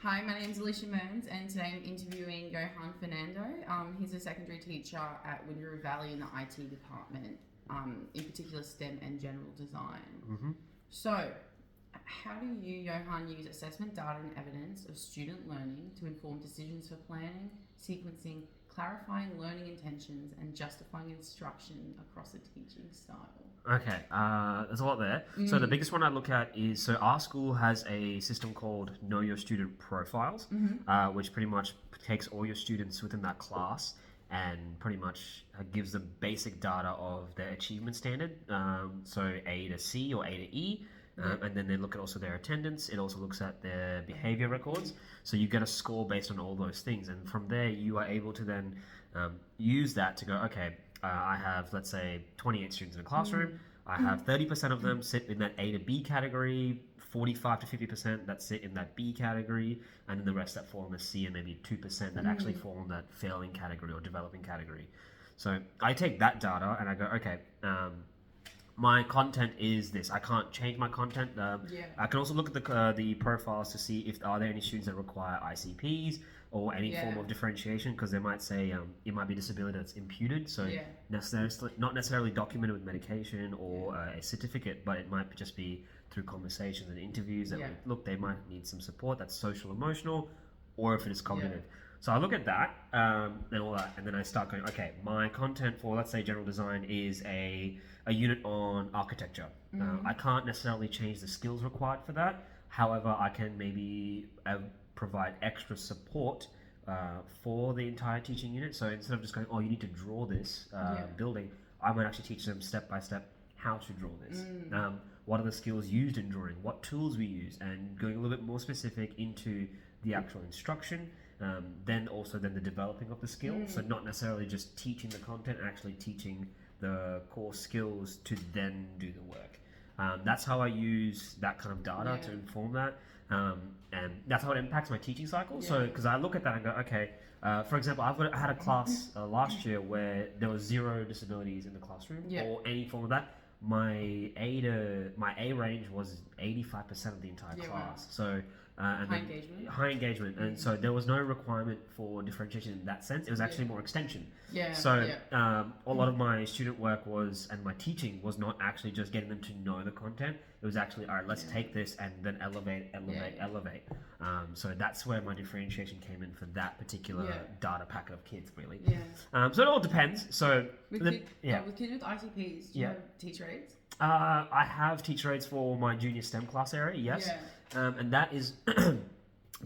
Hi, my name is Alicia Mearns, and today I'm interviewing Johan Fernando. He's a secondary teacher at Windaroo Valley in the IT department, in particular STEM and general design. Mm-hmm. So, how do you, Johan, use assessment data and evidence of student learning to inform decisions for planning, sequencing, clarifying learning intentions, and justifying instruction across a teaching style? Okay, there's a lot there. So the biggest one I look at is, so our school has a system called Know Your Student Profiles, which pretty much takes all your students within that class and pretty much gives them basic data of their achievement standard, so A to C or A to E. And then they look at also their attendance. It also looks at their behavior records. So you get a score based on all those things. And from there, you are able to then use that to go, okay, I have, let's say, 28 students in a classroom. I have 30% of them sit in that A to B category, 45 to 50% that sit in that B category, and then the rest that fall in the C, and maybe 2% that actually fall in that failing category or developing category. So I take that data and I go, okay, my content is this. I can't change my content. I can also look at the profiles to see if are there any students that require ICPs or any form of differentiation, because they might say it might be disability that's imputed, so not necessarily documented with medication or a certificate, but it might just be through conversations and interviews that look, they might need some support that's social emotional, or if it is cognitive. So I look at that and all that, and then I start going, okay, my content for, let's say, general design is a unit on architecture. I can't necessarily change the skills required for that. However, I can maybe provide extra support for the entire teaching unit. So instead of just going, oh, you need to draw this building, I might actually teach them step by step how to draw this. What are the skills used in drawing? What tools we use? And going a little bit more specific into the actual instruction. Then the developing of the skills. So not necessarily just teaching the content, actually teaching the core skills to then do the work. That's how I use that kind of data to inform that. And that's how it impacts my teaching cycle. So because I look at that and go, okay, for example, I had a class last year where there was 0 disabilities in the classroom or any form of that. My A range was 85% of the entire class. So high engagement, and so there was no requirement for differentiation in that sense. It was actually more extension. A lot of my student work and my teaching was not actually just getting them to know the content. It was actually, all right, let's take this and then elevate. So that's where my differentiation came in for that particular data packet of kids, really. So it all depends. So with kids with ICPs, do you have teacher aides? I have teacher aides for my junior STEM class area, yes. And that is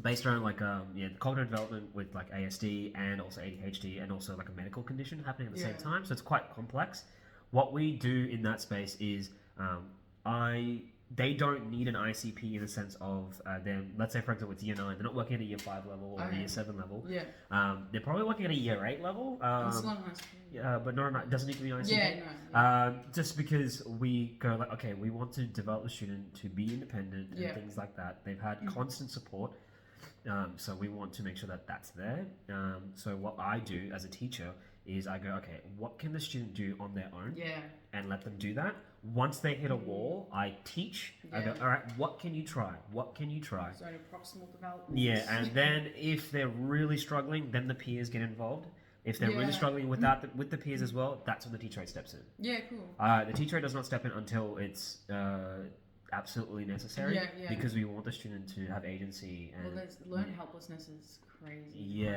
based around cognitive development with like ASD and also ADHD and also like a medical condition happening at the same time. So it's quite complex. What we do in that space is they don't need an ICP in the sense of them. Let's say, for example, it's year 9. They're not working at a year 5 level or a year 7 level. They're probably working at a year 8 level. It's not ICP. But it doesn't need to be an ICP. Just because we go like, okay, we want to develop the student to be independent and things like that. They've had constant support. So we want to make sure that that's there. So what I do as a teacher is I go, okay, what can the student do on their own? And let them do that. Once they hit a wall, I teach. I go, all right, what can you try? What can you try? So proximal development. And then if they're really struggling, then the peers get involved. If they're really struggling with that, with the peers as well, that's when the teacher aide steps in. Cool. The teacher aide does not step in until it's absolutely necessary because we want the student to have agency. And learned helplessness is crazy.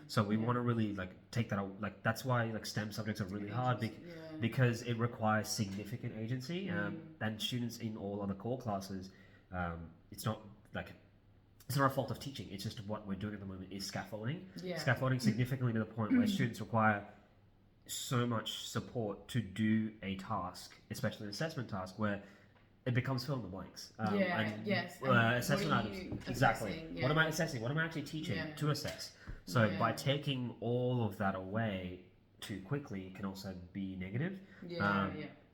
So we want to really take that out. That's why STEM subjects are really hard because it requires significant agency. And students in all other core classes, it's not a fault of teaching. It's just what we're doing at the moment is scaffolding. Scaffolding significantly to the point where students require so much support to do a task, especially an assessment task, where it becomes fill in the blanks. Assessment items. Exactly. What am I assessing? What am I actually teaching to assess? So by taking all of that away too quickly, it can also be negative.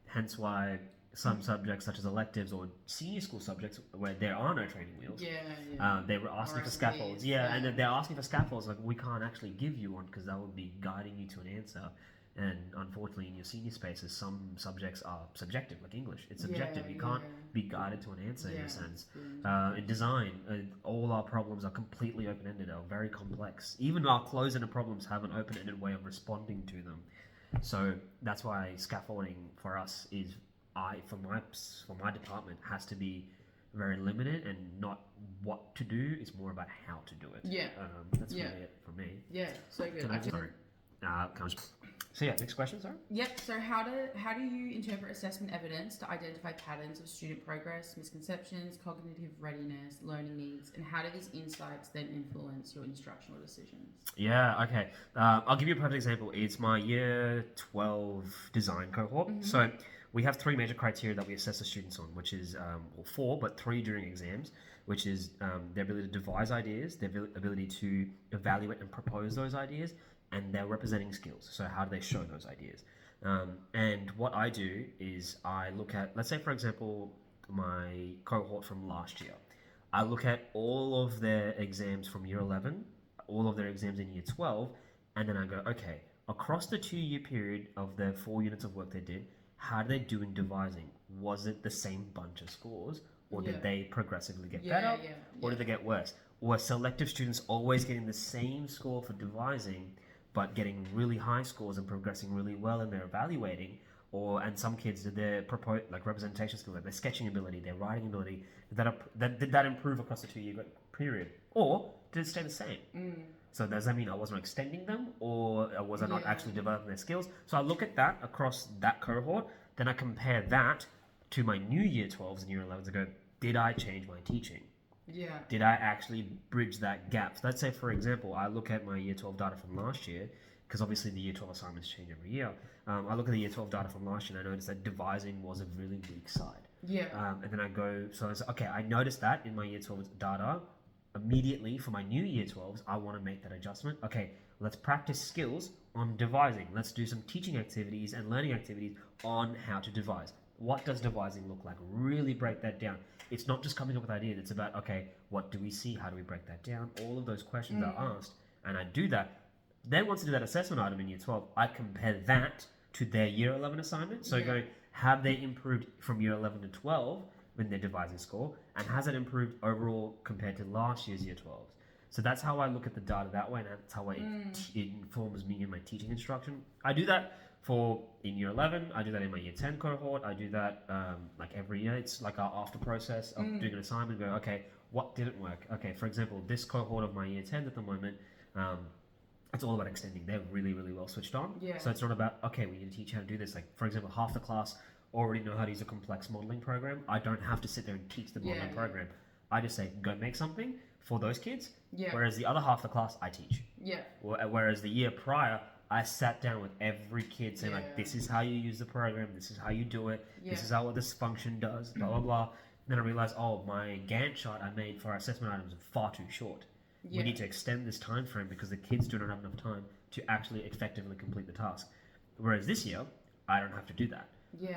Hence why some subjects, such as electives or senior school subjects, where there are no training wheels, they were asking for scaffolds. And they're asking for scaffolds. Like, we can't actually give you one because that would be guiding you to an answer. And unfortunately, in your senior spaces, some subjects are subjective, like English. It's subjective. You can't be guided to an answer in a sense. In design, all our problems are completely open-ended, are very complex. Even our closed-ended problems have an open-ended way of responding to them. So that's why scaffolding for us is, for my department, has to be very limited and not what to do. It's more about how to do it. That's really it for me. So good. So next question, sorry. So how do you interpret assessment evidence to identify patterns of student progress, misconceptions, cognitive readiness, learning needs, and how do these insights then influence your instructional decisions? Okay. I'll give you a perfect example. It's my year 12 design cohort. So we have 3 major criteria that we assess the students on, which is 4, but 3 during exams, which is their ability to devise ideas, their ability to evaluate and propose those ideas, and their representing skills. So how do they show those ideas? And what I do is I look at, let's say for example, my cohort from last year. I look at all of their exams from year 11, all of their exams in year 12, and then I go, okay, across the 2-year period of their 4 units of work they did, how did they do in devising? Was it the same bunch of scores, or did they progressively get better, or did they get worse? Were selective students always getting the same score for devising, but getting really high scores and progressing really well in their evaluating? And some kids did their representation skills, like their sketching ability, their writing ability, did that improve across the 2-year period, or did it stay the same? So does that mean I wasn't extending them, or was I not actually developing their skills? So I look at that across that cohort, then I compare that to my new year 12s and year 11s and go, did I change my teaching? Did I actually bridge that gap? So let's say, for example, I look at my year 12 data from last year, because obviously the year 12 assignments change every year. I look at the year 12 data from last year and I noticed that devising was a really weak side. And then I go, so I was, okay, I noticed that in my year 12 data. Immediately for my new year 12s, I want to make that adjustment. Okay, let's practice skills on devising. Let's do some teaching activities and learning activities on how to devise. What does devising look like? Really break that down. It's not just coming up with ideas. It's about, okay, what do we see? How do we break that down? All of those questions are asked, and I do that. Then once I do that assessment item in year 12, I compare that to their year 11 assignment. So going, have they improved from year 11 to 12 in their devising score? And has it improved overall compared to last year's year 12s? So that's how I look at the data that way, and that's how it informs me in my teaching instruction. I do that in year 11, I do that in my year 10 cohort, I do that like every year. It's like our after process of doing an assignment, go, okay, what didn't work? Okay, for example, this cohort of my year 10 at the moment, it's all about extending. They're really, really well switched on. So it's not about, okay, we need to teach how to do this. Like, for example, half the class already know how to use a complex modeling program. I don't have to sit there and teach the modeling program. I just say, go make something for those kids. Whereas the other half of the class, I teach. Whereas the year prior, I sat down with every kid saying, like, this is how you use the program, this is how you do it, this is how this function does, blah, blah, blah. Then I realized, my Gantt chart I made for our assessment items is far too short. We need to extend this time frame because the kids do not have enough time to actually effectively complete the task. Whereas this year, I don't have to do that.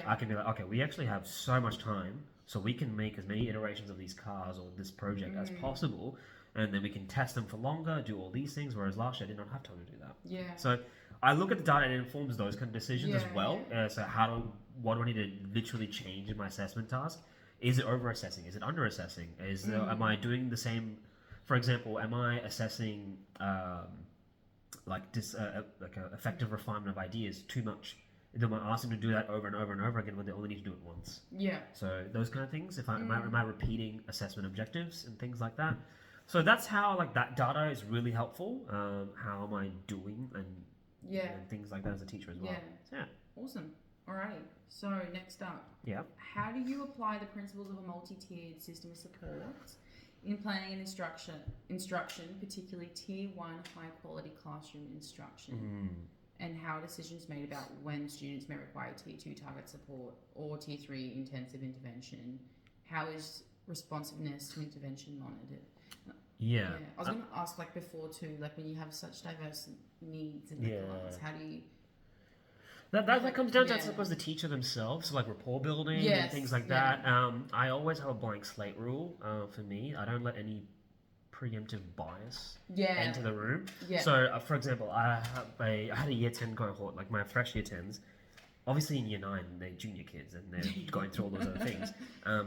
I can be like, okay, we actually have so much time, so we can make as many iterations of these cars or this project as possible, and then we can test them for longer, do all these things, whereas last year I did not have time to do that. So I look at the data and it informs those kind of decisions as well. So what do I need to literally change in my assessment task? Is it over-assessing? Is it under-assessing? Am I doing the same? For example, am I assessing effective refinement of ideas too much? Am I asking them to do that over and over and over again when they only need to do it once? So those kind of things. Am I repeating assessment objectives and things like that? So that's how that data is really helpful. How am I doing and things like that as a teacher as well. Awesome. Alrighty. So next up. How do you apply the principles of a multi-tiered system of support in planning and instruction, particularly Tier 1 high-quality classroom instruction? And how are decisions made about when students may require Tier 2 target support or Tier 3 intensive intervention? How is responsiveness to intervention monitored? I was going to ask before too, when you have such diverse needs in the class, how do you... That comes down to, I suppose, the teacher themselves, so rapport building and things like that. I always have a blank slate rule for me. I don't let any preemptive bias Yeah. into the room. Yeah. So, for example, I had a year 10 cohort, like my fresh year 10s. Obviously, in year 9, they're junior kids and they're going through all those other things.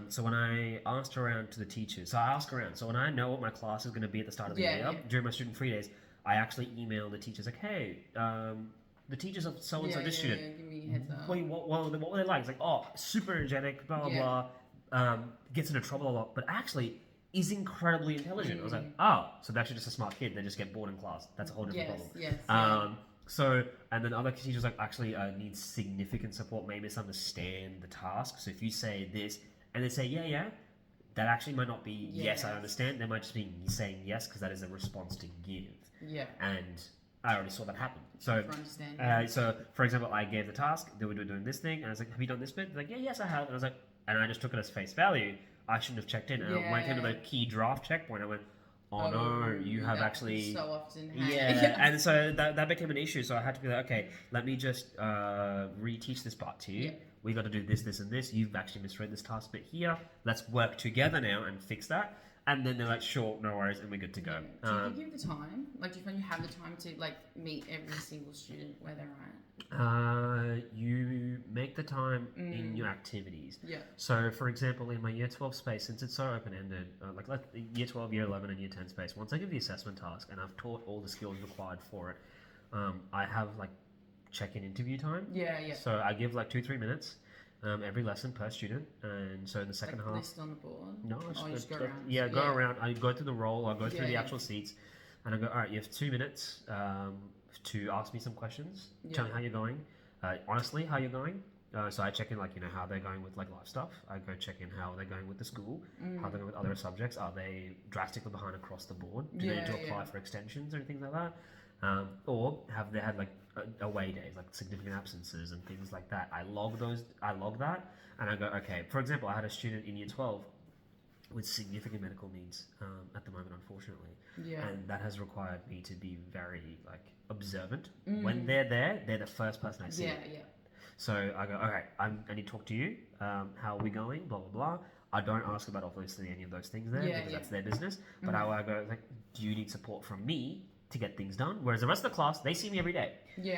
So, when I asked around to the teachers, so I ask around. So, when I know what my class is going to be at the start of the Yeah, year, yeah. during my student free days, I actually email the teachers, like, hey, the teachers of so and so, this student, Give me a heads up. wait, what were they like? It's like, oh, super energetic, blah, blah, Yeah. blah. Gets into trouble a lot, but actually is incredibly intelligent. I was like, oh, so they're actually just a smart kid. They just get bored in class. That's a whole different problem. Yes. So, and then other teachers like actually need significant support, may misunderstand the task. So if you say this and they say, yeah, that actually might not be yes, I understand. They might just be saying yes because that is a response to give. Yeah. And I already saw that happen. So, For understanding. so for example, I gave the task, they were doing this thing, and I was like, have you done this bit? They're like, yeah, yes, I have. And I was like, and I just took it as face value. I shouldn't have checked in. And I went into the key draft checkpoint. I went, oh no, you have actually. So often. Yeah, and so that became an issue. So I had to be like, okay, let me just reteach this part to you. Yeah. We got to do this, this, and this. You've actually misread this task bit here. Let's work together now and fix that. And then they're like, sure, no worries, and we're good to go. Do you give the time? Like, do you find you have the time to like meet every single student where they're at? You make the time in your activities. Yeah. So, for example, in my Year 12 space, since it's so open-ended, like Year 12, Year 11, and Year 10 space, once I give the assessment task and I've taught all the skills required for it, I have like check-in interview time. Yeah. So I give like 2-3 minutes every lesson per student, and so in the second half. List on the board. No, I just go around. Yeah, go around. I go through the role. I go through the actual seats, and I go, all right, you have 2 minutes to ask me some questions. Tell me how you're going. Honestly, how you're going. So I check in, like, how they're going with like life stuff. I go check in how they're going with the school, how they're going with other subjects. Are they drastically behind across the board? Do they need to apply for extensions or anything like that? Or have they had like away days, like significant absences and things like that? I log that, and I go, okay. For example, I had a student in Year 12 with significant medical needs at the moment, unfortunately, and that has required me to be very like observant. When they're there, they're the first person I see. So I go, okay, I need to talk to you. How are we going? Blah blah blah. I don't ask about obviously any of those things there because that's their business. But I go like, do you need support from me to get things done? Whereas the rest of the class, they see me every day.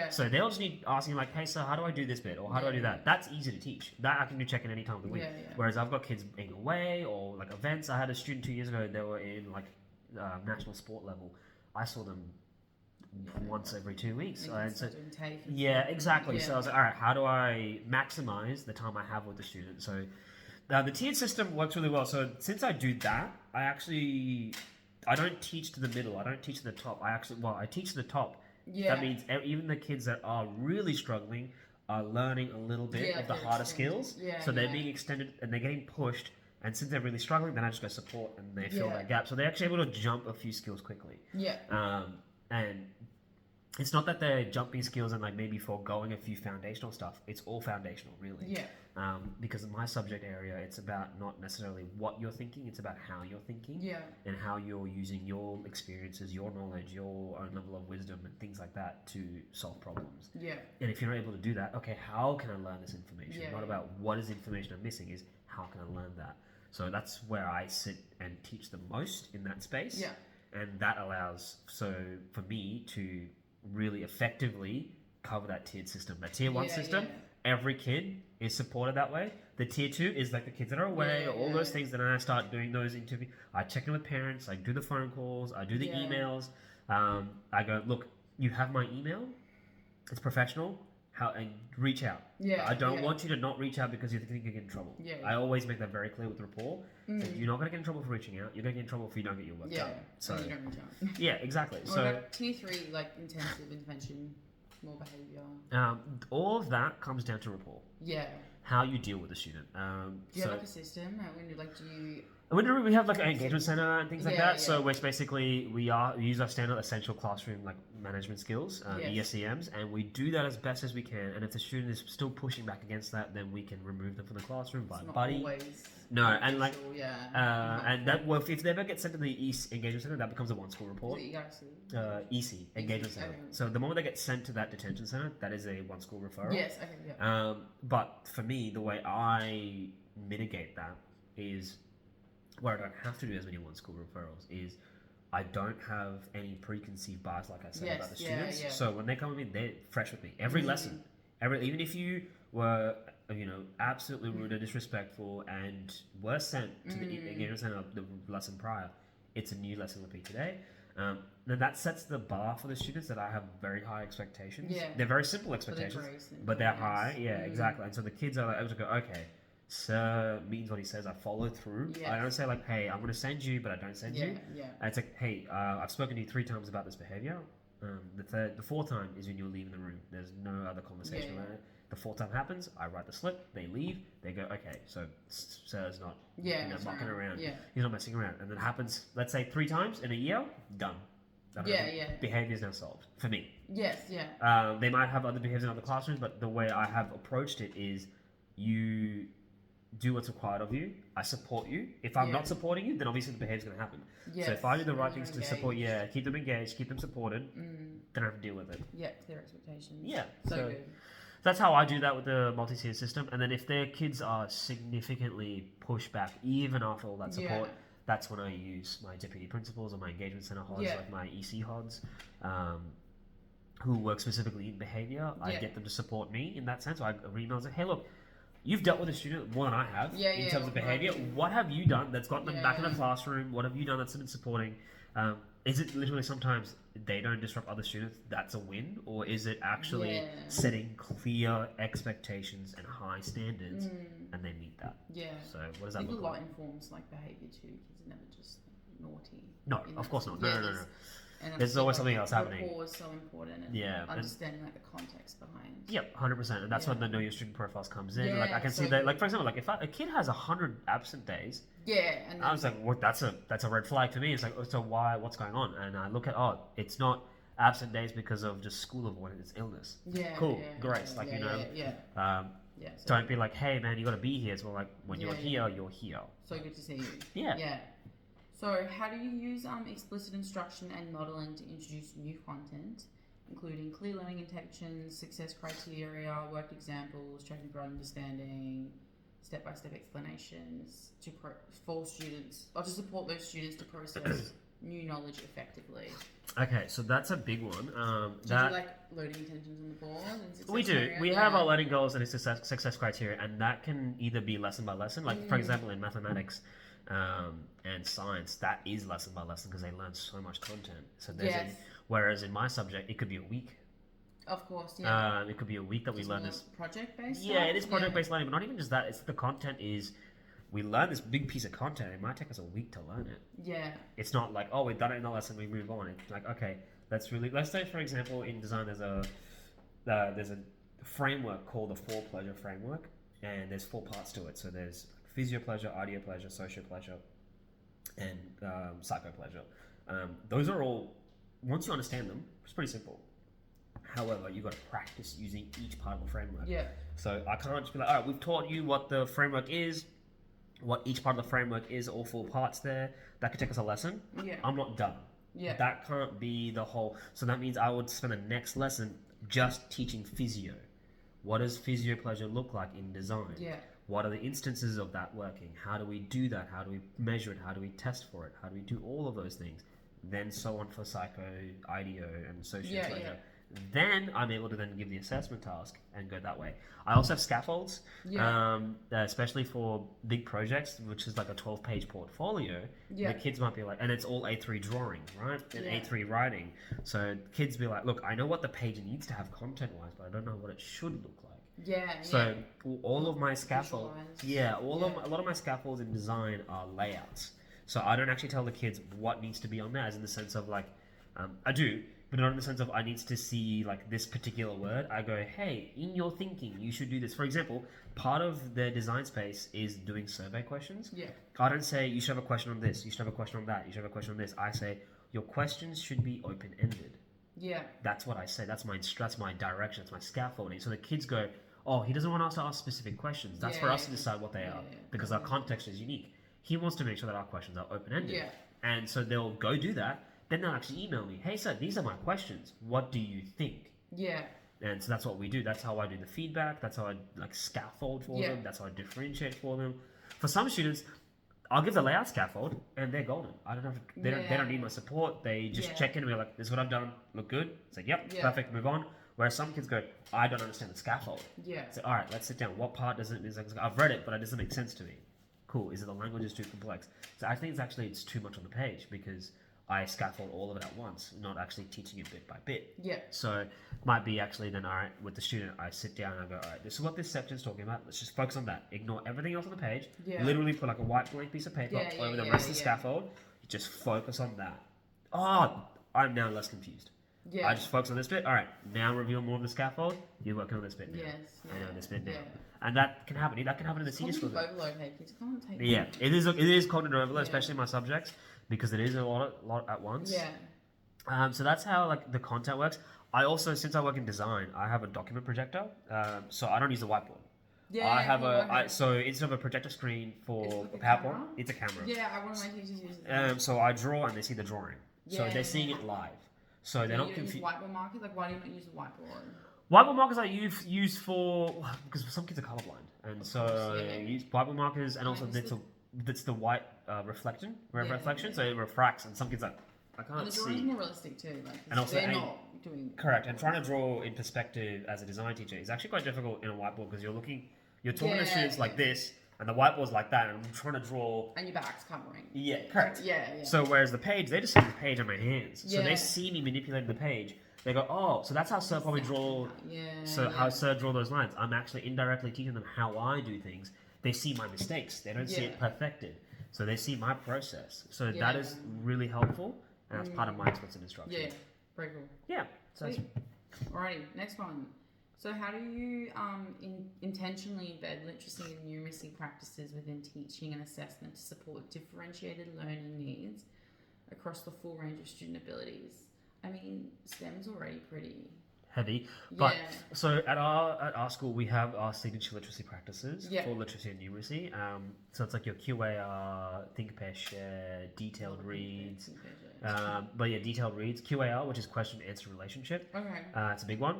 So they'll just need asking like, hey, so how do I do this bit? Or how do I do that? That's easy to teach. That I can do check-in any time of the week. Whereas I've got kids being away or like events. I had a student 2 years ago, they were in like national sport level. I saw them once every 2 weeks. So, exactly. So I was like, all right, how do I maximize the time I have with the student? So the tiered system works really well. So since I do that, I don't teach to the middle. I don't teach to the top. I teach to the top. That means even the kids that are really struggling are learning a little bit of the harder skills. So they're being extended and they're getting pushed. And since they're really struggling, then I just go support and they fill that gap. So they're actually able to jump a few skills quickly. And it's not that they're jumping skills and like maybe foregoing a few foundational stuff. It's all foundational, really. Because in my subject area, it's about not necessarily what you're thinking, it's about how you're thinking and how you're using your experiences, your knowledge, your own level of wisdom and things like that to solve problems. And if you're not able to do that, okay, how can I learn this information? Not about what is information I'm missing, is how can I learn that? So that's where I sit and teach the most in that space. And that allows, so for me to really effectively cover that tiered system. The tier 1 system, every kid is supported that way. The tier 2 is like the kids that are away, all those things. Then I start doing those interviews. I check in with parents. I do the phone calls. I do the emails. I go, look, you have my email. It's professional. And reach out. I don't want you to not reach out because you think you get in trouble. I always make that very clear with the rapport. So you're not going to get in trouble for reaching out. You're going to get in trouble if you don't get your work done. So you don't reach out. Exactly. What about tier 3, like intensive intervention, more behaviour? All of that comes down to rapport. How you deal with the student. Do you have like a system? We have like an engagement center and things like that. So which basically we use our standard essential classroom like management skills, ESEMs, and we do that as best as we can. And if the student is still pushing back against that, then we can remove them from the classroom by buddy. And like and that if they ever get sent to the East Engagement Center, that becomes a one school report. EC Engagement Center. So the moment they get sent to that detention center, that is a one school referral. But for me, the way I mitigate that is where I don't have to do as many one school referrals is I don't have any preconceived bias, like I said, Yes, about the yeah, students. yeah. So when they come with me, they're fresh with me. Every lesson, even if you were, absolutely rude and disrespectful and were sent to the lesson prior, it's a new lesson repeat today. Then that sets the bar for the students that I have very high expectations. Yeah. They're very simple expectations, but they're high. Yeah, exactly. And so the kids are able to go, okay, sir means what he says. I follow through. Yes. I don't say like, hey, I'm going to send you, but I don't send you. Yeah. And it's like, hey, I've spoken to you 3 times about this behavior. The 4th time is when you're leaving the room. There's no other conversation about it. The 4th time happens, I write the slip, they leave, they go, okay, so sir's not mucking around. Yeah. He's not messing around. And then it happens, let's say 3 times in a year, done. Behavior is now solved for me. Yes, yeah. They might have other behaviors in other classrooms, but the way I have approached it is you do what's required of you. I support you. If I'm not supporting you, then obviously the behavior's going to happen. Yes, so if I do the right things to support, keep them engaged, keep them supported, then I have to deal with it. Yeah, clear expectations. Yeah. So good. That's how I do that with the multi-tier system. And then if their kids are significantly pushed back, even after all that support, that's when I use my deputy principals or my engagement center HODs, like my EC HODs, who work specifically in behavior. I get them to support me in that sense. So I email and say, hey, look, you've dealt with a student more than I have in terms of behavior. What have you done that's gotten them back in the classroom? What have you done that's been supporting? Is it literally sometimes they don't disrupt other students, that's a win? Or is it actually setting clear expectations and high standards and they meet that? Yeah. So what does that look like? A like? lot informs like behaviour too. Kids are never just naughty. No, of course not. No. And there's always something else happening. Rapport is so important, and understanding like the context behind. Yep, 100%, and that's when the Know Your Student profiles comes in. Yeah, like I can see that, like for example, like if a kid has 100 absent days, and I was like, well, that's a red flag for me. It's like, so why? What's going on? And I look at, it's not absent days because of just school avoidance, it's illness. Cool, great. Don't be like, hey man, you got to be here. So like when you're here, you're here. So good to see you. Yeah. So, how do you use explicit instruction and modelling to introduce new content, including clear learning intentions, success criteria, worked examples, checking for understanding, step-by-step explanations for students, or to support those students to process new knowledge effectively? Okay, so that's a big one. Do you like learning intentions on the board? And we do. criteria? We have our learning goals and success criteria, and that can either be lesson by lesson. Like, for example, in mathematics, and science, that is lesson by lesson because they learn so much content. So whereas in my subject, it could be a week. Of course, it could be a week that we learn this project-based. It is project-based learning, but not even just that. It's the content is we learn this big piece of content. It might take us a week to learn it. Yeah. It's not like we've done it in the lesson, we move on. It's like let's say for example in design there's a framework called the 4 pleasure framework, and there's 4 parts to it. So there's physio pleasure, audio pleasure, socio pleasure, and psycho pleasure. Those are all, once you understand them, it's pretty simple. However, you've got to practice using each part of the framework. Yeah. So I can't just be like, all right, we've taught you what the framework is, what each part of the framework is, all 4 parts there. That could take us a lesson. Yeah. I'm not done. Yeah. That can't be the whole. So that means I would spend the next lesson just teaching physio. What does physio pleasure look like in design? Yeah. What are the instances of that working? How do we do that? How do we measure it? How do we test for it? How do we do all of those things? Then so on for psycho, IDEO, and socio pleasure. Then I'm able to then give the assessment task and go that way. I also have scaffolds, especially for big projects, which is like a 12-page portfolio. The kids might be like, and it's all A3 drawing, right? And A3 writing. So kids be like, look, I know what the page needs to have content-wise, but I don't know what it should look like. So all of my scaffolds, a lot of my scaffolds in design are layouts. So I don't actually tell the kids what needs to be on there, as in the sense of like, I do, but not in the sense of I need to see like this particular word. I go, hey, in your thinking, you should do this. For example, part of the design space is doing survey questions. I don't say you should have a question on this, you should have a question on that, you should have a question on this. I say your questions should be open-ended. That's what I say. That's my direction. That's my scaffolding. So the kids go, oh, he doesn't want us to ask specific questions. That's for us to decide what they are, because our context is unique. He wants to make sure that our questions are open-ended. And so they'll go do that. Then they'll actually email me, hey, sir, these are my questions. What do you think? And so that's what we do. That's how I do the feedback. That's how I like scaffold for them. That's how I differentiate for them. For some students, I'll give the layout scaffold, and they're golden. I don't have to, they don't need my support. They just check in and be like, "This is what I've done. Look good." It's like, "Yep, perfect. Move on." Whereas some kids go, "I don't understand the scaffold." Yeah. So all right, let's sit down. What part does it? Is like, I've read it, but it doesn't make sense to me. Cool. Is it the language is too complex? So I think it's too much on the page because I scaffold all of it at once, not actually teaching it bit by bit. Yeah. So might be actually then, all right, with the student, I sit down and I go, all right, this is what this section's talking about. Let's just focus on that. Ignore everything else on the page. Yeah. Literally put like a white blank piece of paper over the rest of the scaffold. Just focus on that. Oh, I'm now less confused. Yeah. I just focus on this bit. All right, now reveal more of the scaffold. You're working on this bit now. Yes. I know this bit now. And that can happen. That can happen in the senior school. Overload, hey kids, can't take Yeah, it is cognitive overload, especially in my subjects, because it is a lot at once. Yeah. So that's how like the content works. I also, since I work in design, I have a document projector, so I don't use the whiteboard. Yeah. I have so instead of a projector screen for It's PowerPoint, camera? it's a camera. Yeah, one of my teachers uses it. So I draw and they see the drawing, so they're seeing it live. So they're not confused. confused. Whiteboard markers? Like, why do you not use the whiteboard? Whiteboard markers I use for because some kids are colorblind, and so Yeah. use whiteboard markers, and also that's the white reflection, so it refracts, and some kids are I And can't the drawing's see. more realistic too. Like, And also they're not doing Correct, and trying to draw in perspective as a design teacher is actually quite difficult in a whiteboard because you're talking to students like this, and the whiteboard's like that, and I'm trying to draw. And your back's covering. Yeah, correct. Yeah. So whereas the page, they just see the page on my hands, so Yeah. they see me manipulating the page. They go, oh, so that's how Sir probably draw. How Sir draw those lines. I'm actually indirectly teaching them how I do things. They see my mistakes. They don't see it perfected. So they see my process. So that is really helpful, and that's part of my explicit instruction. Yeah, very cool. Yeah. So Sweet. Alrighty, next one. So how do you intentionally embed literacy and numeracy practices within teaching and assessment to support differentiated learning needs across the full range of student abilities? I mean, STEM's already pretty heavy, but so at our school we have our signature literacy practices for literacy and numeracy. So it's like your QAR, think, pair, share, detailed reads. Detailed reads, QAR, which is question answer relationship. Okay. It's a big one.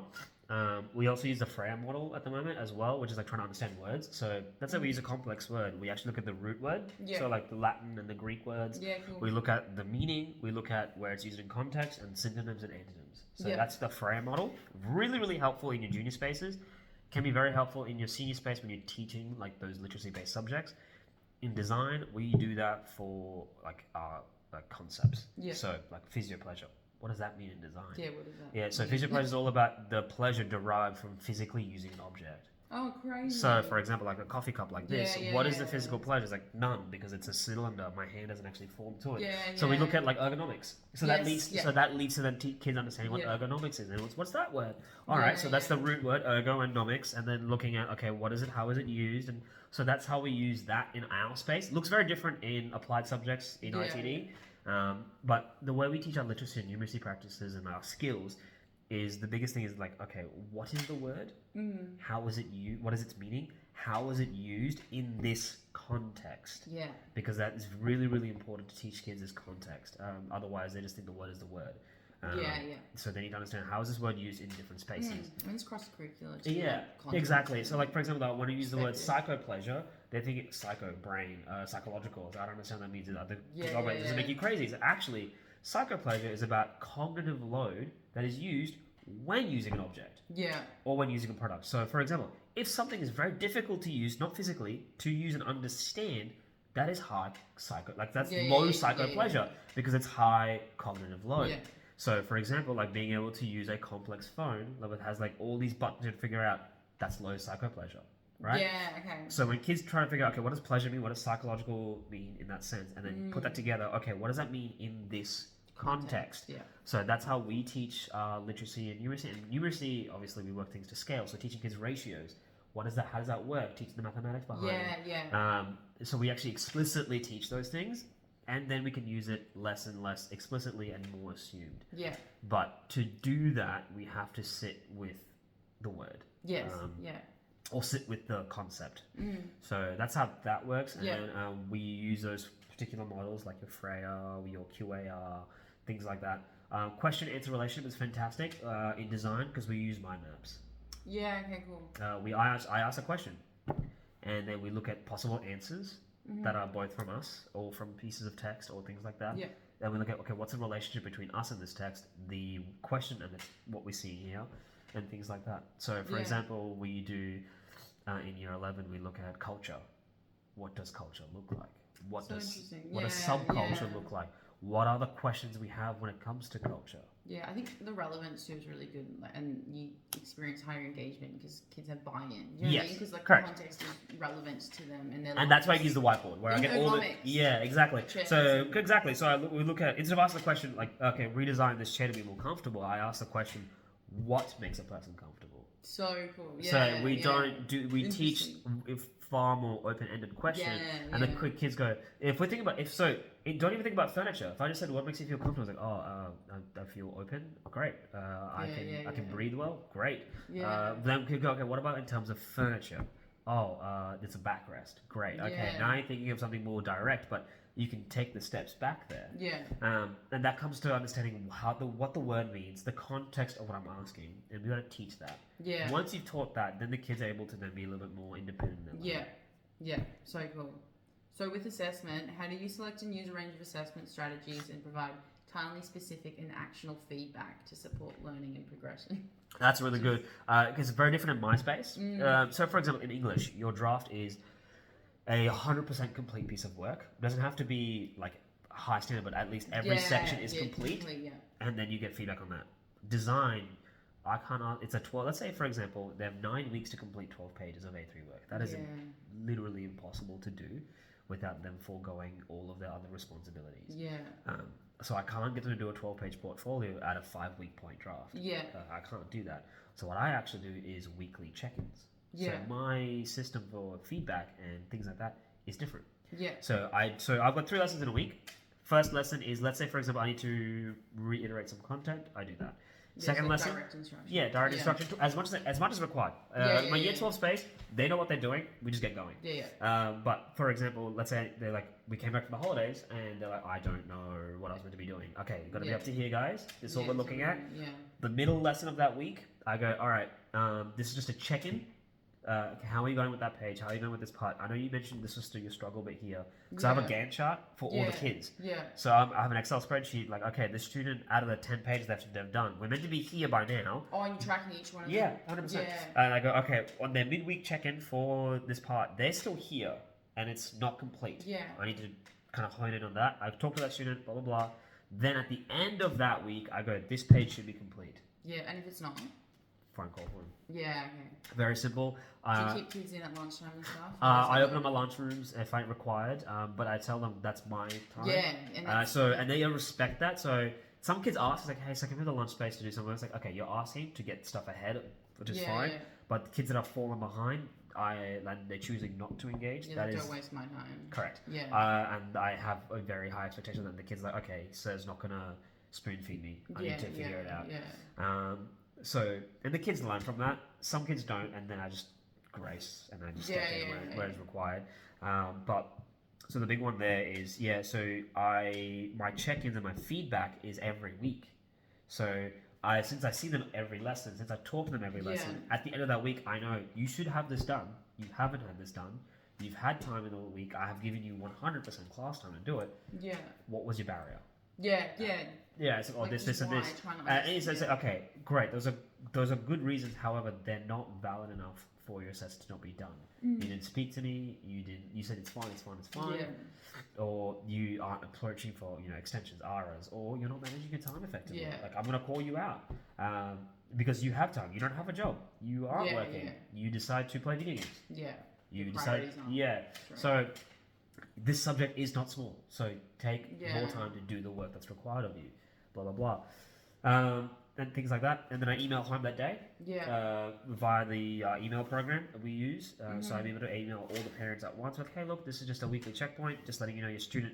We also use the Freya model at the moment as well, which is like trying to understand words. So let's say we use a complex word. We actually look at the root word. Yeah. So like the Latin and the Greek words. Yeah, cool. We look at the meaning. We look at where it's used in context and synonyms and antonyms. So that's the Freya model. Really, really helpful in your junior spaces. Can be very helpful in your senior space when you're teaching like those literacy-based subjects. In design, we do that for like our concepts. Yeah. So like physio-pleasure. What does that mean in design? Yeah, what is that? Yeah, so physio-pleasure is all about the pleasure derived from physically using an object. Oh, crazy. So, for example, like a coffee cup like this, what is the physical pleasure? It's like none, because it's a cylinder. My hand doesn't actually form to it. So we look at like ergonomics. So that leads to then kids understanding what ergonomics is. And what's that word? All right, so that's the root word, ergo and nomics, and then looking at, okay, what is it? How is it used? And so that's how we use that in our space. It looks very different in applied subjects in ITD. But the way we teach our literacy and numeracy practices and our skills is the biggest thing is like, okay, what is the word? How is it used? What is its meaning? How is it used in this context? Yeah. Because that is really, really important to teach kids is context. Otherwise, they just think the word is the word. So they need to understand how is this word used in different spaces. And it's cross-curricular too. Yeah, exactly. So like, for example, when I use the word psychopleasure, they think it's psycho, brain, psychological. So I don't understand what that means. Does it make you crazy? So actually, psychopleasure is about cognitive load that is used when using an object. Yeah. Or when using a product. So for example, if something is very difficult to use, not physically, to use and understand, that is high low psychopleasure because it's high cognitive load. Yeah. So for example, like being able to use a complex phone that has like all these buttons to figure out, that's low psychopleasure. Right? Yeah, okay. So when kids try to figure out, okay, what does pleasure mean? What does psychological mean in that sense? And then put that together, okay, what does that mean in this context? Yeah. So that's how we teach literacy and numeracy. And numeracy, obviously, we work things to scale. So teaching kids ratios. How does that work? Teaching the mathematics behind it. Yeah. So we actually explicitly teach those things. And then we can use it less and less explicitly and more assumed. Yeah. But to do that, we have to sit with the word. Yes. Or sit with the concept. So that's how that works. And then we use those particular models like your Freya, your QAR, things like that. Question answer relationship is fantastic in design because we use mind maps. Yeah, okay, cool. I ask a question and then we look at possible answers that are both from us or from pieces of text or things like that. Yeah. And we look at, okay, what's the relationship between us and this text, the question and what we see here, and things like that. So, for example, we do in year 11, we look at culture. What does culture look like? What does subculture look like? What are the questions we have when it comes to culture? Yeah, I think the relevance too is really good, and you experience higher engagement because kids have buy-in. You know what I mean? Because like the context is relevant to them, and that's why I use the whiteboard, where I get all the exactly. So exactly. So we look at, instead of asking the question like, okay, redesign this chair to be more comfortable, I ask the question, what makes a person comfortable? So cool. Yeah. So we teach far more open-ended questions, and the quick kids go. If we think about don't even think about furniture. If I just said what makes you feel comfortable, it's like I feel open. Great. I can breathe well. Great. Then we could go. Okay, what about in terms of furniture? It's a backrest. Great. Okay, now you're thinking of something more direct, but you can take the steps back there. Yeah. And that comes to understanding what the word means, the context of what I'm asking, and we got to teach that. Yeah. Once you've taught that, then the kids are able to then be a little bit more independent. Yeah. So cool. So with assessment, how do you select and use a range of assessment strategies and provide timely, specific, and actionable feedback to support learning and progression? That's really good because it's very different in my space. So, for example, in English, your draft is a 100% complete piece of work. It doesn't have to be like high standard, but at least every section is complete, and then you get feedback on that. Design, it's a 12. Let's say, for example, they have 9 weeks to complete 12 pages of A3 work. That is literally impossible to do without them foregoing all of their other responsibilities. So I can't get them to do a 12-page portfolio out of 5-week point draft. I can't do that. So what I actually do is weekly check-ins. So my system for feedback and things like that is different. So I've got 3 lessons in a week. First lesson is, let's say for example I need to reiterate some content. I do that. Second lesson, direct instruction as much as required. My year 12 space, they know what they're doing. We just get going. But for example, let's say they're like, we came back from the holidays and they're like, I don't know what I was meant to be doing. Okay, you've got to be up to here, guys. This is what we're looking at. The middle lesson of that week, I go, all right, this is just a check-in. How are you going with that page? How are you going with this part? I know you mentioned this was still your struggle bit here. Because I have a Gantt chart for all the kids. So I have an Excel spreadsheet, like, okay, this student, out of the 10 pages they've done, we're meant to be here by now. And you're tracking each one of them? Yeah, 100%. And I go, okay, on their midweek check-in for this part, they're still here, and it's not complete. I need to kind of hone in on that. I talk to that student, blah, blah, blah. Then at the end of that week, I go, this page should be complete. And if it's not? Phone call for them. Okay. Very simple. Do you keep kids in at lunchtime and stuff? I open up my lunchrooms if I'm required, but I tell them that's my time. And they respect that. So some kids ask, it's like, hey, so can we have the lunch space to do something? It's like, okay, you're asking to get stuff ahead, which is fine. But the kids that are falling behind, they're choosing not to engage. Don't waste my time. Correct. And I have a very high expectation that the kids are like, okay, sir's not gonna spoon feed me. I need to figure it out. So, and the kids learn from that. Some kids don't, and then I just grace and I just step in where it's required. So the big one there is so my check-ins and my feedback is every week. So since I see them every lesson, since I talk to them every lesson, at the end of that week I know you should have this done. You haven't had this done. You've had time in the week. I have given you 100% class time to do it. What was your barrier? It's like, this, and this. And he says, okay, great. Those are good reasons. However, they're not valid enough for your assessment to not be done. You didn't speak to me. You said it's fine. Or you aren't approaching for extensions, RAs, or you're not managing your time effectively. Like, I'm gonna call you out because you have time. You don't have a job. You aren't working. You decide to play video games. You decide. So this subject is not small, so take more time to do the work that's required of you, blah, blah, blah. And things like that. And then I email home that day via the email program that we use. So I'm able to email all the parents at once with, hey, look, this is just a weekly checkpoint, just letting you know your student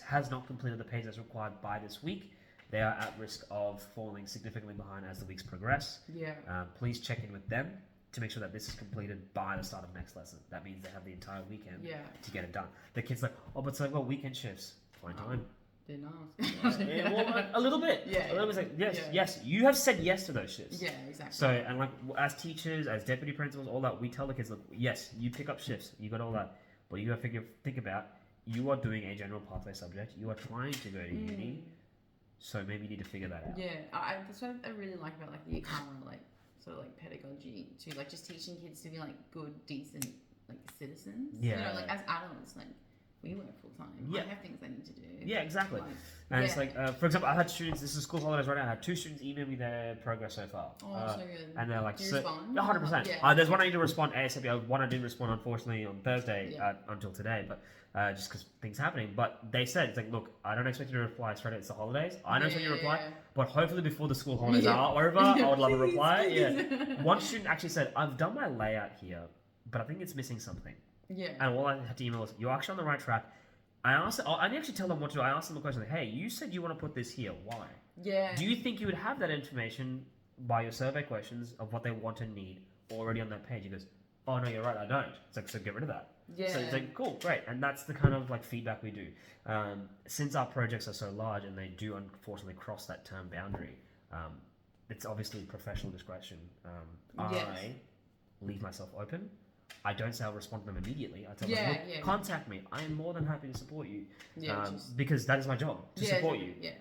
has not completed the page that's required by this week. They are at risk of falling significantly behind as the weeks progress. Please check in with them to make sure that this is completed by the start of next lesson. That means they have the entire weekend to get it done. The kid's like, but so I've got weekend shifts. Find time. Didn't ask. A little bit. A little bit. Like, yes. You have said yes to those shifts. Exactly. So, and like as teachers, as deputy principals, all that, we tell the kids, look, yes, you pick up shifts. You got all that. But you got to think about, you are doing a general pathway subject. You are trying to go to uni, so maybe you need to figure that out. Yeah, that's what I really like about like the Akama like sort of like pedagogy too, like just teaching kids to be like good, decent like citizens. Yeah. You know, like as adults, like we work full time. Yeah. I have things I need to do. Yeah, exactly. Like, And it's like, for example, I had students. This is school holidays right now. I had 2 students email me their progress so far. Oh, so good. And they're like, Do you respond? 100%. Yeah. There's one I need to respond ASAP. One I didn't respond, unfortunately, on Thursday Yeah. until today, but just because things happening. But they said, it's like, look, I don't expect you to reply straight away. It's the holidays. I don't expect you to reply, but hopefully before the school holidays are over, I would love a reply. Yeah. One student actually said, I've done my layout here, but I think it's missing something. Yeah. And all I had to email was, you're actually on the right track. I didn't actually tell them what to do. I asked them a question like, hey, you said you want to put this here. Why? Yeah. Do you think you would have that information by your survey questions of what they want and need already on that page? He goes, oh, no, you're right, I don't. It's like, so get rid of that. Yeah. So it's like, cool, great. And that's the kind of like feedback we do. Since our projects are so large and they do unfortunately cross that term boundary, it's obviously professional discretion. Yes. I leave myself open. I don't say I'll respond to them immediately. I tell them, Yeah, look, yeah. contact me. I am more than happy to support you. Yeah, Because that is my job, to support you. Yeah.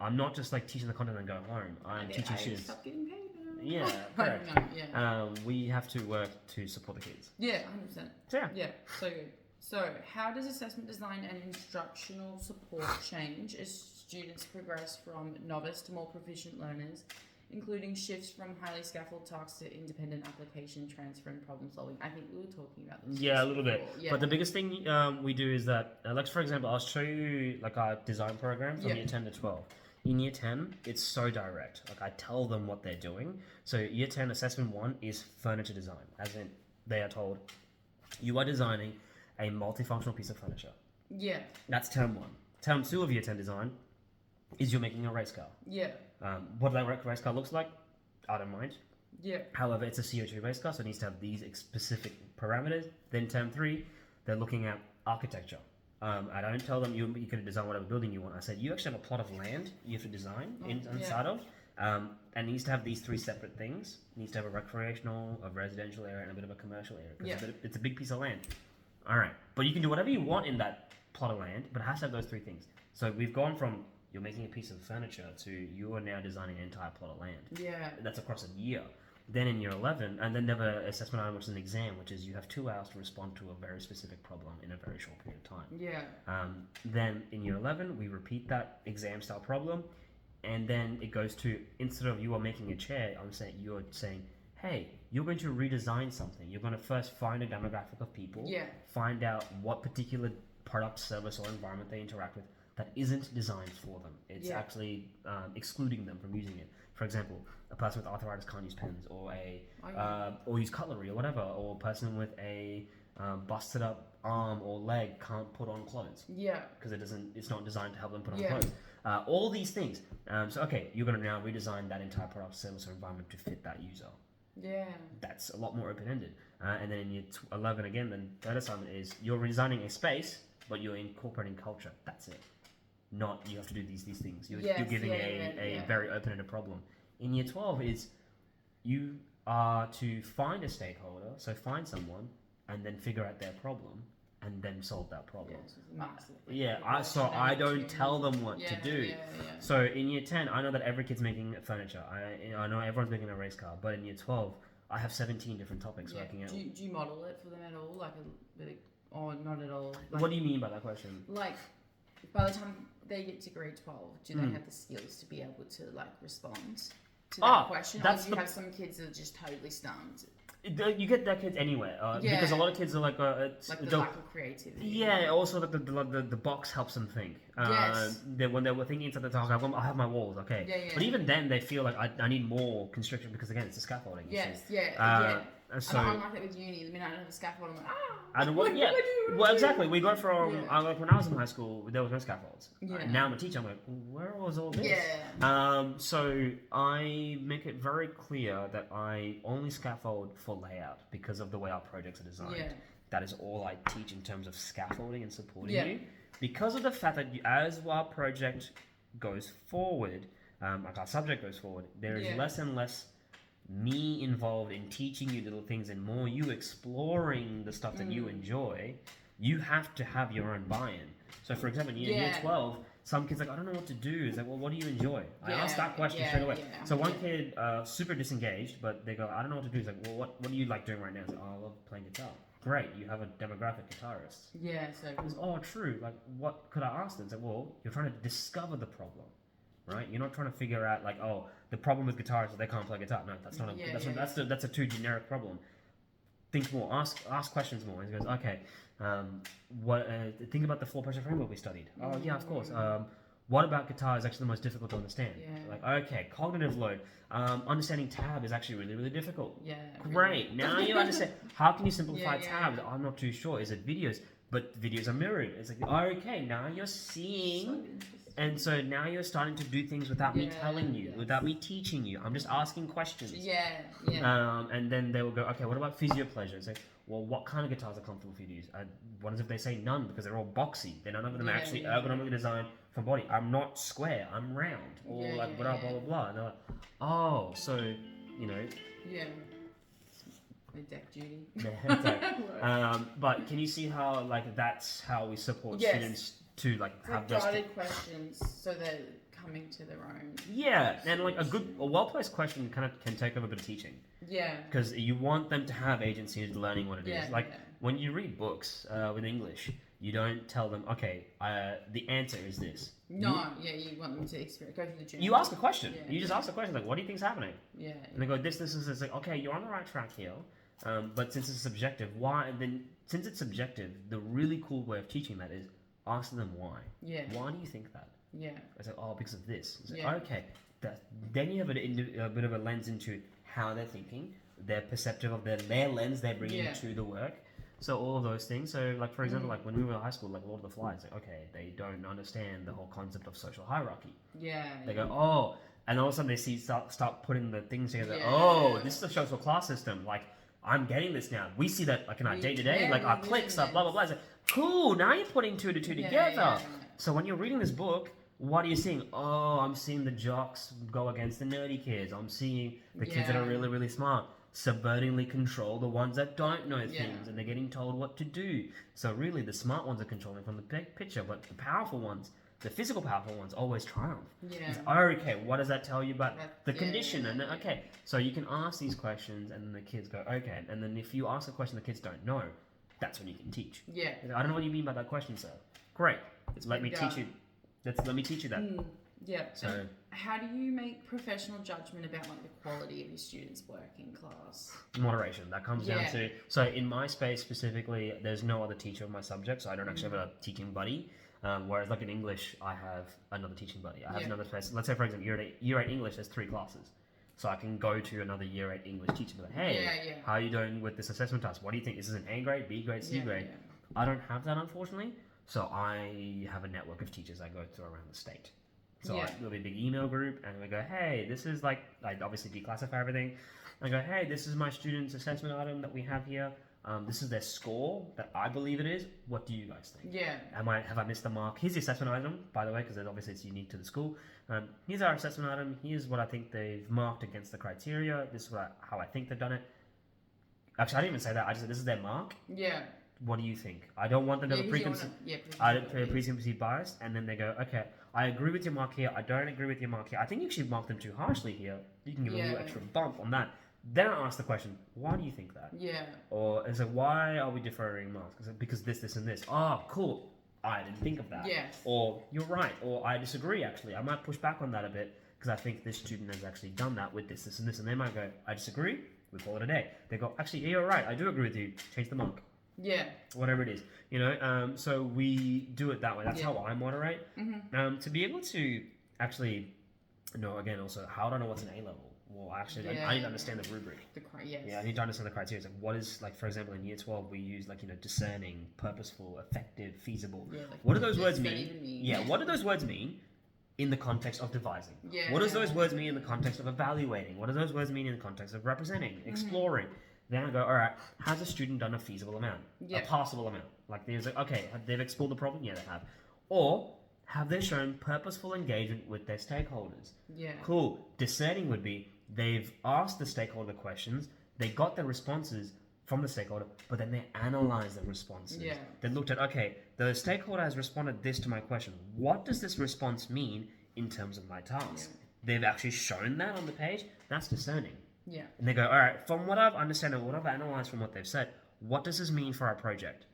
I'm not just like teaching the content and go home. I'm teaching students. Stop getting paid. Yeah, correct. Yeah. We have to work to support the kids. Yeah, 100%. So yeah. Yeah, so good. So, how does assessment design and instructional support change as students progress from novice to more proficient learners, including shifts from highly scaffolded tasks to independent application, transfer, and problem solving? I think we were talking about this. Yeah, a little bit. Yeah. But the biggest thing we do is that, like for example, I'll show you like our design program from year 10 to 12. In year 10, it's so direct. Like I tell them what they're doing. So year 10 assessment 1 is furniture design, as in they are told you are designing a multifunctional piece of furniture. Yeah. That's term 1. Term 2 of year 10 design is you're making a race car. Yeah. What that race car looks like, I don't mind. Yeah. However, it's a CO2 race car, so it needs to have these specific parameters. Then term 3, they're looking at architecture. I don't tell them you can design whatever building you want. I said you actually have a plot of land you have to design inside of, and it needs to have these 3 separate things. It needs to have a recreational, a residential area, and a bit of a commercial area. Because it's a big piece of land. All right, but you can do whatever you want in that plot of land, but it has to have those 3 things. So we've gone from you're making a piece of furniture to you are now designing an entire plot of land. Yeah. That's across a year. Then in year 11, and then never assessment item, which is an exam, which is you have 2 hours to respond to a very specific problem in a very short period of time. Yeah. Then in year 11, we repeat that exam style problem, and then it goes to, instead of you are making a chair, you're saying, hey, you're going to redesign something. You're going to first find a demographic of people, find out what particular product, service, or environment they interact with that isn't designed for them. It's actually excluding them from using it. For example, a person with arthritis can't use pens, or or use cutlery, or whatever, or a person with a busted up arm or leg can't put on clothes. Yeah. Because it's not designed to help them put on clothes. All these things. So okay, you're going to now redesign that entire product, service, or environment to fit that user. Yeah. That's a lot more open-ended. And then in year 11 again, then third assignment is you're redesigning a space, but you're incorporating culture. That's it. Not you have to do these things. You're giving a very open-ended problem. In year 12 is you are to find a stakeholder, so find someone, and then figure out their problem, and then solve that problem. I don't tell them what to do. So in year 10, I know that every kid's making furniture. I know everyone's making a race car, but in year 12, I have 17 different topics working out. Do you model it for them at all, like a bit, or not at all? Like, what do you mean by that question? Like, by the time they get to grade 12, do they have the skills to be able to like respond to that question, or do you have some kids that are just totally stumped? You get that kids anywhere, because a lot of kids are like the lack of creativity. Yeah, also the box helps them think. When they were thinking inside the task, I have my walls, okay. But even then, they feel like I need more constriction because again, it's the scaffolding. So I'm like that with uni. The minute I don't have a scaffold, I'm like, exactly. We go from like when I was in high school, there was no scaffolds. Now I'm a teacher. I'm like, where was all this? So I make it very clear that I only scaffold for layout because of the way our projects are designed. That is all I teach in terms of scaffolding and supporting you. Because of the fact that as our project goes forward, like our subject goes forward, there is less and less me involved in teaching you little things and more you exploring the stuff that you enjoy. you have to have your own buy-in. So, for example, in year 12, some kids like, I don't know what to do. It's like, well, what do you enjoy? I asked that question straight away. So one kid, super disengaged, but they go, I don't know what to do. It's like, well, what do you like doing right now? It's like, oh, I love playing guitar. Great, you have a demographic guitarist. Yeah, so It was, oh, true. Like, what could I ask them? It's like, well, you're trying to discover the problem, right? You're not trying to figure out like, oh, the problem with guitarists is they can't play guitar. No, that's not. That's a too generic problem. Think more. Ask questions more. And he goes, okay. Think about the floor pressure framework we studied. Oh yeah, of course. What about guitar is actually the most difficult to understand? Yeah. Like, okay, cognitive load. Understanding tab is actually really, really difficult. Yeah. Great. Really. Now you understand. How can you simplify Yeah. tabs? I'm not too sure. Is it videos? But videos are mirrored. It's like, okay, now you're seeing. So interesting. And so now you're starting to do things without me telling you, yes. without me teaching you. I'm just asking questions. Yeah. And then they will go, okay, what about physio pleasure? It's like, well, what kind of guitars are comfortable for you to use? What if they say none because they're all boxy? They're none of them actually ergonomically designed for body. I'm not square, I'm round. Or blah, blah, blah. And they're like, oh, so, you know. Yeah. The deck duty. But can you see how, like, that's how we support students to, like, it's have like those guided questions so they're coming to their own. Yeah, and like a well-placed question kind of can take over a bit of teaching. Yeah. Because you want them to have agency in learning what it is. Like when you read books with English, you don't tell them, okay, the answer is this. No, you want them to go through the journey. You ask a question. You just ask a question like, what do you think's happening? Yeah. And they go, this, it's like, okay, you're on the right track here. But since it's subjective, why? And then since it's subjective, the really cool way of teaching that is asking them why. Yeah. Why do you think that? Yeah. It's like, oh, because of this. It's like, okay. Then you have a bit of a lens into how they're thinking, their perceptive of their lens they're bringing to the work. So all of those things. So like, for example, like when we were in high school, like Lord of the Flies, like, okay, they don't understand the whole concept of social hierarchy. Yeah. They go, oh, and all of a sudden they start putting the things together. Oh, this is a social class system. Like, I'm getting this now. We see that like in our day-to-day, like our cliques, blah, blah, blah. It's like, cool, now you're putting two to two together. So when you're reading this book, what are you seeing? Oh, I'm seeing the jocks go against the nerdy kids. I'm seeing the kids that are really, really smart subvertingly control the ones that don't know things, and they're getting told what to do. So really, the smart ones are controlling from the big picture, but the powerful ones, the physical powerful ones, always triumph. It's, okay, what does that tell you about the condition? And okay, so you can ask these questions, and then the kids go, okay. And then if you ask a question the kids don't know, that's when you can teach. Yeah. I don't know what you mean by that question, sir. Great. Let me teach you. Let me teach you that. Yeah. So, and how do you make professional judgment about like the quality of your students' work in class? Moderation. That comes down to. So in my space specifically, there's no other teacher of my subject, so I don't actually have a teaching buddy. Whereas like in English, I have another teaching buddy. I have another space. Let's say for example, year 8 English has 3 classes. So I can go to another year 8 English teacher and be like, hey, how are you doing with this assessment task? What do you think? Is this an A grade, B grade, C grade? I don't have that, unfortunately. So I have a network of teachers I go to around the state. So there'll be a big email group, and we go, hey, this is like, I obviously declassify everything. I go, hey, this is my student's assessment item that we have here. This is their score that I believe it is. What do you guys think? Yeah. Have I missed the mark? Here's the assessment item, by the way, because obviously it's unique to the school. Here's our assessment item. Here's what I think they've marked against the criteria. This is how I think they've done it. Actually, I didn't even say that. I just said this is their mark. Yeah. What do you think? I don't want them to have a preconceived bias, and then they go, okay, I agree with your mark here. I don't agree with your mark here. I think you should mark them too harshly here. You can give a little extra bump on that. Then I ask the question, why do you think that? Yeah. Or is it, why are we differing marks? Because this, and this. Oh, cool. I didn't think of that. Yes. Or you're right. Or I disagree, actually. I might push back on that a bit because I think this student has actually done that with this, and this. And they might go, I disagree. We call it a day. They go, actually, yeah, you're right. I do agree with you. Change the mark. Yeah. Whatever it is. You know, so we do it that way. That's how I moderate. Mm-hmm. To be able to actually know, again, also, how do I know what's an A level? Well, actually, I need to understand the rubric. I need to understand the criteria. Like, what is, like, for example, in year 12, we use, like, you know, discerning, purposeful, effective, feasible. Yeah, like, what do those words mean? Yeah, what do those words mean in the context of devising? Yeah. What does those words mean in the context of evaluating? What do those words mean in the context of representing, exploring? Then I go, all right, has a student done a feasible amount? A passable amount? Like, there's like, okay, they've explored the problem? Yeah, they have. Or have they shown purposeful engagement with their stakeholders? Yeah. Cool. Discerning would be they've asked the stakeholder questions, they got their responses, from the stakeholder, but then they analyzed the responses. Yeah. They looked at, okay, the stakeholder has responded this to my question. What does this response mean in terms of my task? Yeah. They've actually shown that on the page. That's discerning. Yeah. And they go, all right, from what I've understood and what I've analyzed from what they've said, what does this mean for our project?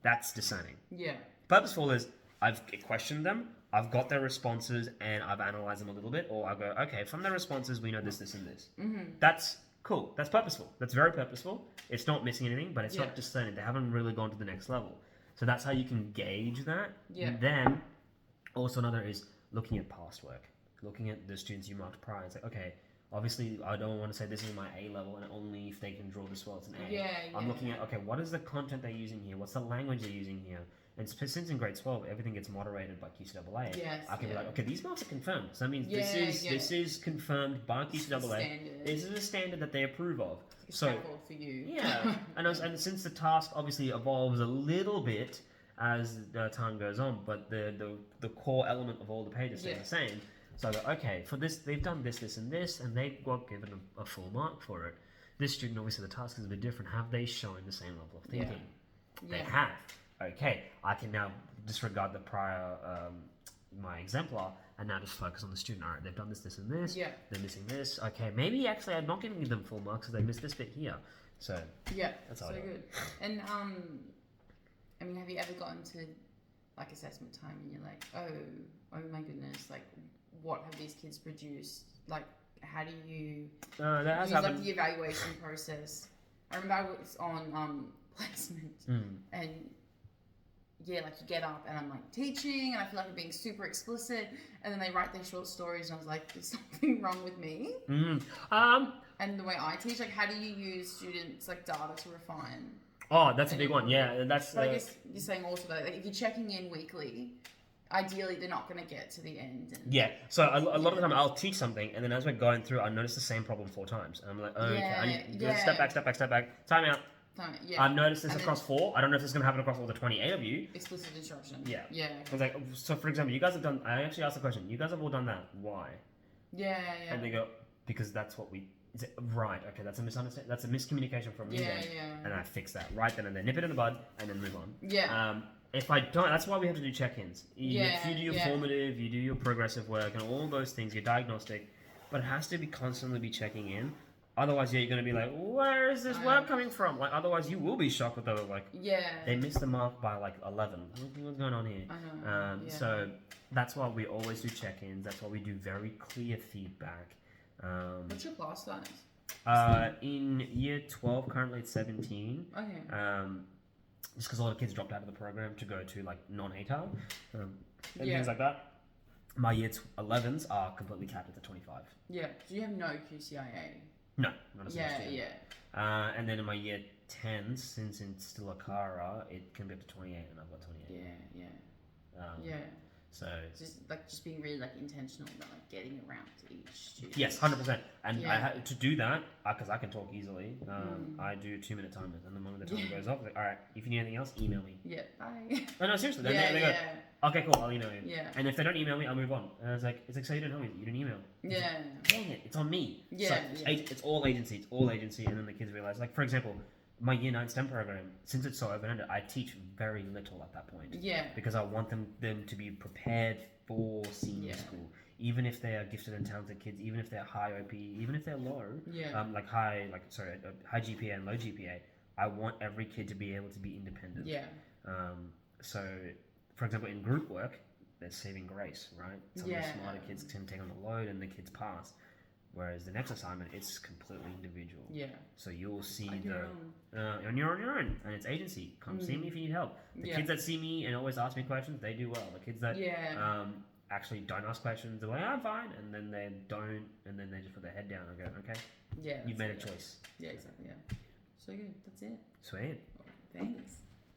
That's discerning. Yeah. Purposeful is I've questioned them, I've got their responses, and I've analyzed them a little bit, or I go, okay, from their responses, we know this, this, and this. Mm-hmm. That's cool. That's purposeful. That's very purposeful. It's not missing anything, but it's Yeah. not discerning. They haven't really gone to the next level. So that's how you can gauge that. Yeah. And then, also another is looking at past work. Looking at the students you marked prior. It's like, okay, obviously I don't want to say this is my A level and only if they can draw this well it's an A. Yeah, I'm yeah. looking at, okay, what is the content they're using here? What's the language they're using here? And since in grade 12 everything gets moderated by QCAA, Yes, I can be yeah. like, okay, these marks are confirmed. So that means Yeah, this is confirmed by It's the QCAA. standard. This is a standard that they approve of. It's So scaffold for you. yeah, and since the task obviously evolves a little bit as time goes on, but the core element of all the pages stays Yeah. the same. So I go, okay, for this they've done this, this, and this, and they got given a full mark for it. This student, obviously, the task is a bit different. Have they shown the same level of thinking? They Yeah. have. Okay, I can now disregard the prior my exemplar and now just focus on the student. All right, they've done this, this, and this. Yeah. They're missing this. Okay, maybe actually I'm not giving them full marks because they missed this bit here. So Yeah. That's how so I do it. good. And I mean, have you ever gotten to like assessment time and you're like, oh my goodness, like what have these kids produced? Like, how do you that has use like happened. the evaluation process? I remember I was on placement and yeah, like you get up and I'm like teaching and I feel like I'm being super explicit and then they write their short stories and I was like, there's something wrong with me. And the way I teach, like how do you use students like data to refine? Oh, that's a big one. Yeah, that's. But I guess you're saying also that like, if you're checking in weekly, ideally they're not going to get to the end. And, Yeah, so a lot of the time I'll teach something, and then as we're going through, I notice the same problem 4 times, and I'm like, oh, okay, I need to step back, time out. Yeah. I've noticed this And across 4. I don't know if this is going to happen across all the 28 of you. Explicit instruction. Yeah. Yeah. I was like, so for example, you guys have done. I actually asked the question. You guys have all done that. Why? Yeah. And they go, because that's what we. Is it right? Okay, that's a misunderstanding. That's a miscommunication from me. Yeah, then. yeah. And I fix that right then and then. Nip it in the bud, and then move on. Yeah. If I don't, that's why we have to do check-ins. If you do your Yeah. formative, you do your progressive work, and all those things, your diagnostic, but it has to be constantly be checking in. Otherwise, yeah, you're going to be like, where is this work coming from? Like, otherwise, you will be shocked with the like. Yeah. They missed the mark by like 11. What's going on here? I know. Yeah. So that's why we always do check-ins. That's why we do very clear feedback. What's your class size? In year 12, currently it's 17. Okay. Just because a lot of kids dropped out of the program to go to like non-ATAR and Yeah. things like that. My year 11s are completely capped at the 25. Yeah. Do you have no QCIA? No, not a single Yeah. student. Yeah. And then in my year 10s, since it's still a Kara, it can be up to 28, and I've got 28. Yeah. Um, Yeah. So Just being really like intentional about like getting around to each student. yes, 100%. And Yeah. I had to do that because I can talk easily. I do 2-minute timers, and the moment the timer goes off, like, all right, if you need anything else, email me. Yeah. Bye. Oh no, seriously. They yeah. go, okay, cool, I'll email you. Yeah. And if they don't email me, I'll move on. And I was like, it's like, so you didn't know me, you didn't email. Yeah. Dang it, it's on me. Yeah, So, yeah. It's all agency. And then the kids realize, like, for example, my year 9 STEM program, since it's so open-ended, I teach very little at that point. Yeah. Because I want them to be prepared for senior Yeah. school. Even if they are gifted and talented kids, even if they're high OP, even if they're low, Yeah. high GPA and low GPA, I want every kid to be able to be independent. Yeah. So, for example, in group work, there's saving grace, right? Some of the Yeah. smarter kids can take on the load and the kids pass. Whereas the next assignment, it's completely individual. Yeah. So you'll see On your own. and you're on your own, and it's agency. Come see me if you need help. The Yeah. kids that see me and always ask me questions, they do well. The kids that Yeah. actually don't ask questions, they're like, I'm fine, and then they don't, and then they just put their head down and go, okay, Yeah. you've made a that's it. choice. Yeah, exactly. Yeah. So good. That's it. Sweet. Thanks.